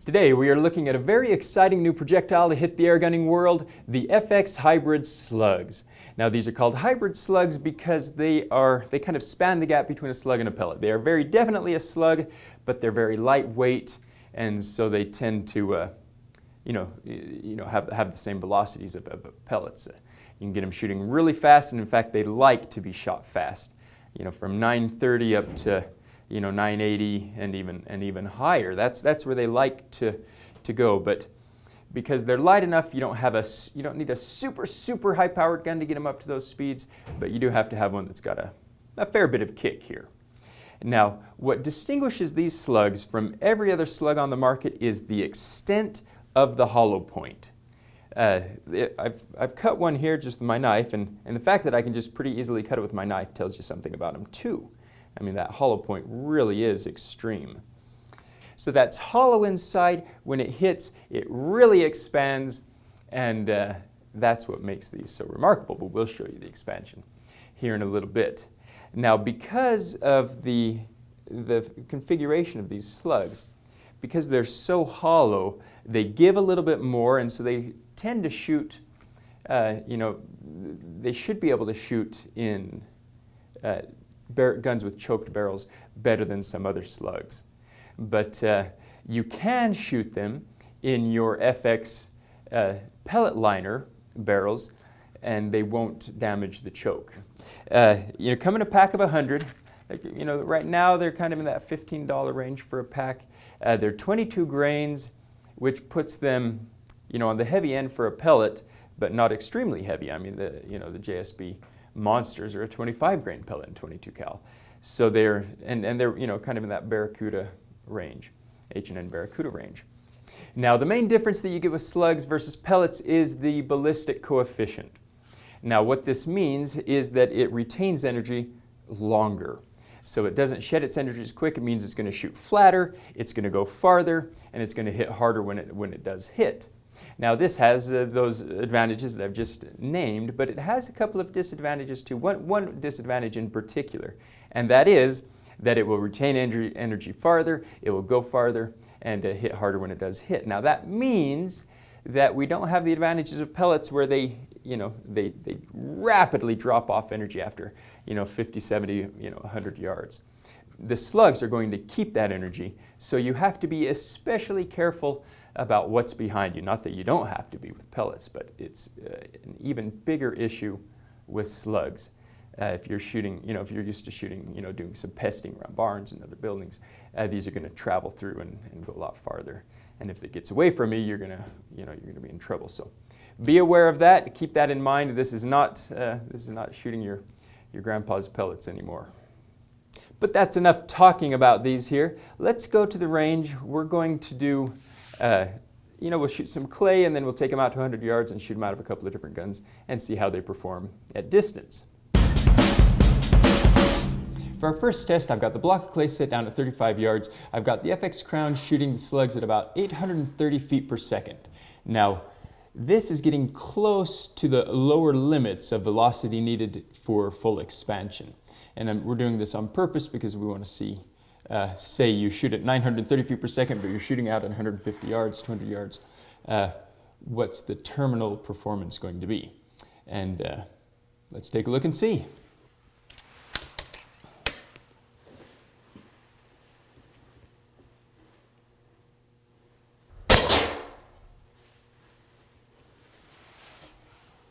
Today we are looking at a very exciting new projectile to hit the airgunning world, the FX Hybrid Slugs. Now these are called hybrid slugs because they kind of span the gap between a slug and a pellet. They are very definitely a slug, but they're very lightweight, and so they tend to have the same velocities of pellets. You can get them shooting really fast, and in fact they like to be shot fast. From 930 up to 980 and even higher. That's where they like to go. But because they're light enough, you don't need a super high-powered gun to get them up to those speeds. But you do have to have one that's got a fair bit of kick here. Now, what distinguishes these slugs from every other slug on the market is the extent of the hollow point. I've cut one here just with my knife, and the fact that I can just pretty easily cut it with my knife tells you something about them too. I mean, that hollow point really is extreme. So that's hollow inside. When it hits, it really expands, and that's what makes these so remarkable. But we'll show you the expansion here in a little bit. Now, because of the configuration of these slugs, because they're so hollow, they give a little bit more, and so they tend to shoot, they should be able to shoot in guns with choked barrels better than some other slugs. But you can shoot them in your FX pellet liner barrels, and they won't damage the choke. Come in a pack of 100. Right now they're kind of in that $15 range for a pack. They're 22 grains, which puts them, on the heavy end for a pellet, but not extremely heavy. I mean, the JSB monsters are a 25 grain pellet in 22 cal. So they're kind of in that Barracuda range, H&N Barracuda range. Now the main difference that you get with slugs versus pellets is the ballistic coefficient. Now what this means is that it retains energy longer. So it doesn't shed its energy as quick. It means it's going to shoot flatter, it's going to go farther, and it's going to hit harder when it does hit. Now this has those advantages that I've just named, but it has a couple of disadvantages too. One disadvantage in particular, and that is that it will retain energy farther, it will go farther, and hit harder when it does hit. Now that means that we don't have the advantages of pellets where they rapidly drop off energy after 50, 70, 100 yards. The slugs are going to keep that energy, so you have to be especially careful about what's behind you. Not that you don't have to be with pellets, but it's an even bigger issue with slugs. If you're shooting, if you're used to shooting, doing some pesting around barns and other buildings, these are going to travel through and go a lot farther. And if it gets away from you, you're going to be in trouble. So be aware of that. Keep that in mind. This is not shooting your grandpa's pellets anymore. But that's enough talking about these here. Let's go to the range. We're going to do, we'll shoot some clay, and then we'll take them out to 100 yards and shoot them out of a couple of different guns and see how they perform at distance. For our first test, I've got the block of clay set down at 35 yards. I've got the FX Crown shooting the slugs at about 830 feet per second. Now, this is getting close to the lower limits of velocity needed for full expansion. And we're doing this on purpose because we want to see, say you shoot at 930 feet per second, but you're shooting out at 150 yards, 200 yards. What's the terminal performance going to be? And let's take a look and see.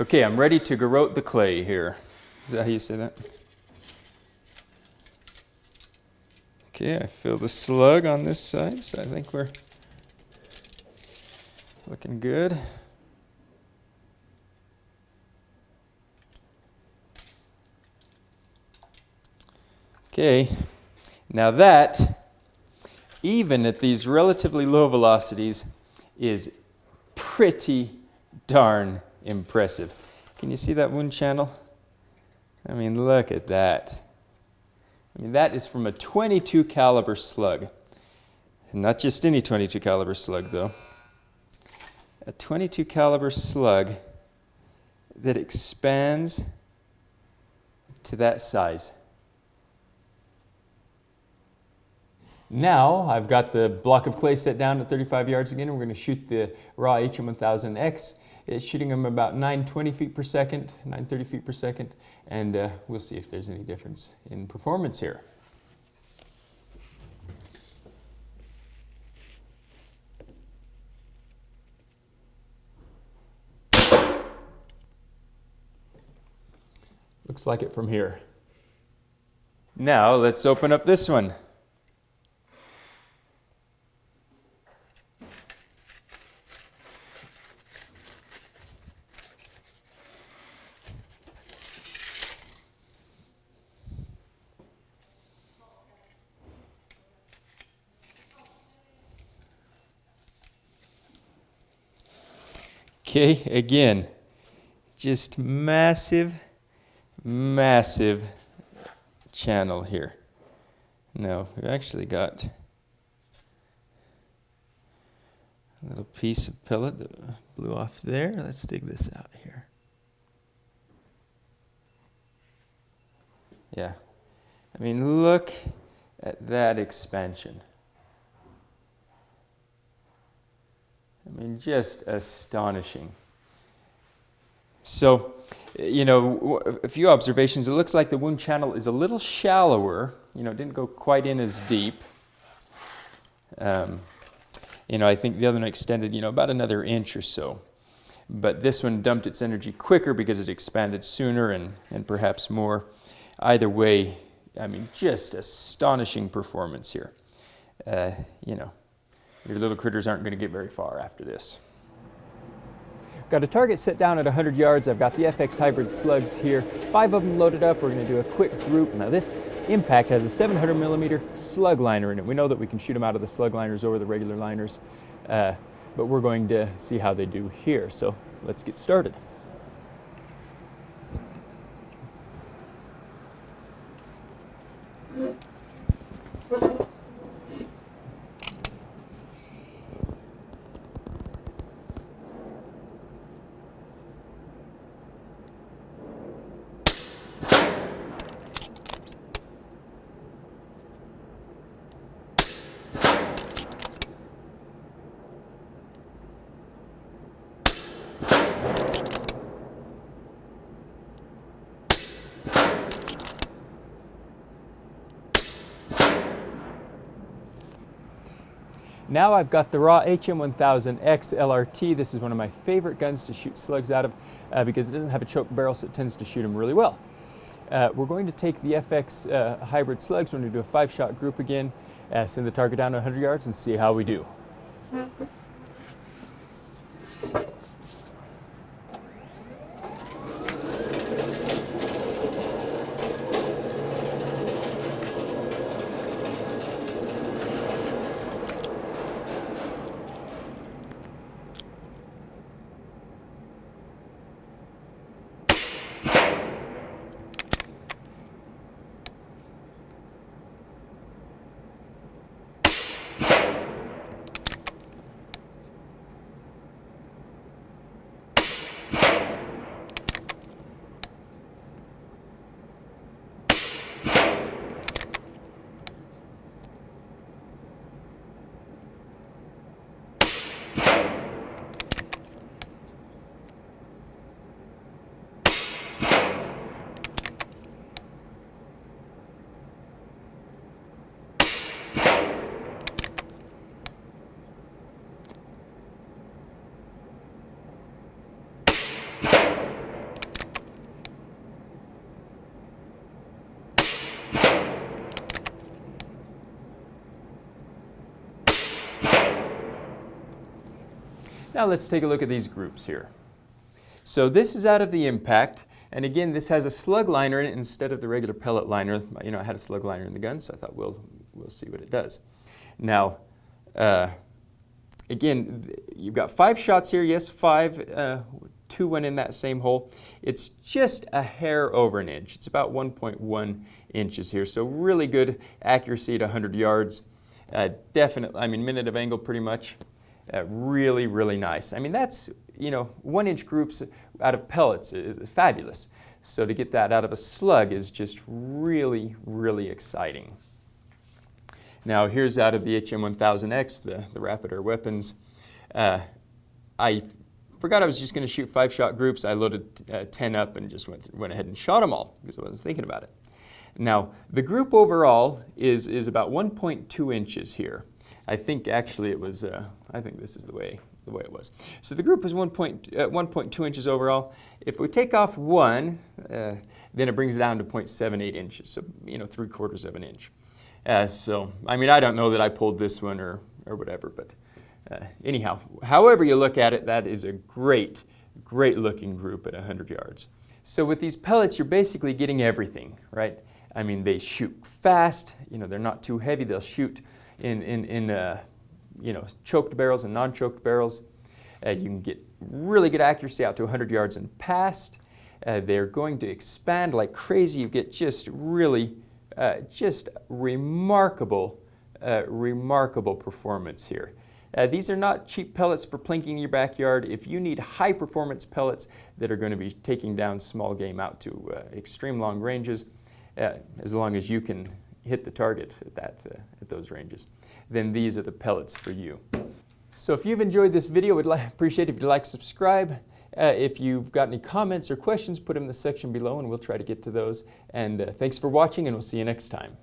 Okay, I'm ready to garrote the clay here. Is that how you say that? Okay, I feel the slug on this side, so I think we're looking good. Okay, now that, even at these relatively low velocities, is pretty darn impressive. Can you see that wound channel? I mean, look at that. I mean, that is from a 22 caliber slug. Not just any 22 caliber slug though. A 22 caliber slug that expands to that size. Now I've got the block of clay set down at 35 yards again, and we're going to shoot the RAW HM1000X. It's shooting them about 920 feet per second, 930 feet per second, and we'll see if there's any difference in performance here. Looks like it from here. Now let's open up this one. Okay, again, just massive channel here. Now, we've actually got a little piece of pellet that blew off there. Let's dig this out here. Yeah, I mean, look at that expansion. I mean, just astonishing. So, you know, a few observations. It looks like the wound channel is a little shallower. You know, it didn't go quite in as deep. You know, I think the other one extended, you know, about another inch or so. But this one dumped its energy quicker because it expanded sooner and perhaps more. Either way, I mean, just astonishing performance here. You know, your little critters aren't going to get very far after this. Got a target set down at 100 yards. I've got the FX hybrid slugs here. 5 of them loaded up. We're going to do a quick group. Now this impact has a 700 millimeter slug liner in it. We know that we can shoot them out of the slug liners over the regular liners, but we're going to see how they do here. So let's get started. Now I've got the RAW HM1000X LRT. This is one of my favorite guns to shoot slugs out of because it doesn't have a choke barrel, so it tends to shoot them really well. We're going to take the FX hybrid slugs. We're going to do a 5-shot group again, send the target down to 100 yards and see how we do. Now let's take a look at these groups here. So this is out of the impact, and again this has a slug liner in it instead of the regular pellet liner. You know, I had a slug liner in the gun, so I thought we'll see what it does. Now, again, you've got 5 shots here. Yes, 5. 2 went in that same hole. It's just a hair over an inch. It's about 1.1 inches here, so really good accuracy at 100 yards. Definitely, I mean, minute of angle pretty much. Really, really nice. I mean, that's, you know, 1-inch groups out of pellets is fabulous. So to get that out of a slug is just really, really exciting. Now here's out of the HM1000X, the rapid air weapons. I forgot I was just going to shoot 5-shot groups. I loaded 10 up and just went ahead and shot them all because I wasn't thinking about it. Now the group overall is about 1.2 inches here. I think actually it was, I think this is the way it was. So the group is 1.2 inches overall. If we take off one, then it brings it down to 0.78 inches, so 3/4 of an inch. So, I mean, I don't know that I pulled this one or whatever, but anyhow, however you look at it, that is a great looking group at 100 yards. So with these pellets, you're basically getting everything, right? I mean, they shoot fast, they're not too heavy, they'll shoot in choked barrels and non-choked barrels. You can get really good accuracy out to 100 yards and past. They're going to expand like crazy. You get just really, just remarkable performance here. These are not cheap pellets for plinking in your backyard. If you need high performance pellets that are going to be taking down small game out to extreme long ranges, as long as you can hit the target at those ranges, then these are the pellets for you. So if you've enjoyed this video, we'd appreciate it if you'd like to subscribe. If you've got any comments or questions, put them in the section below and we'll try to get to those. And thanks for watching, and we'll see you next time.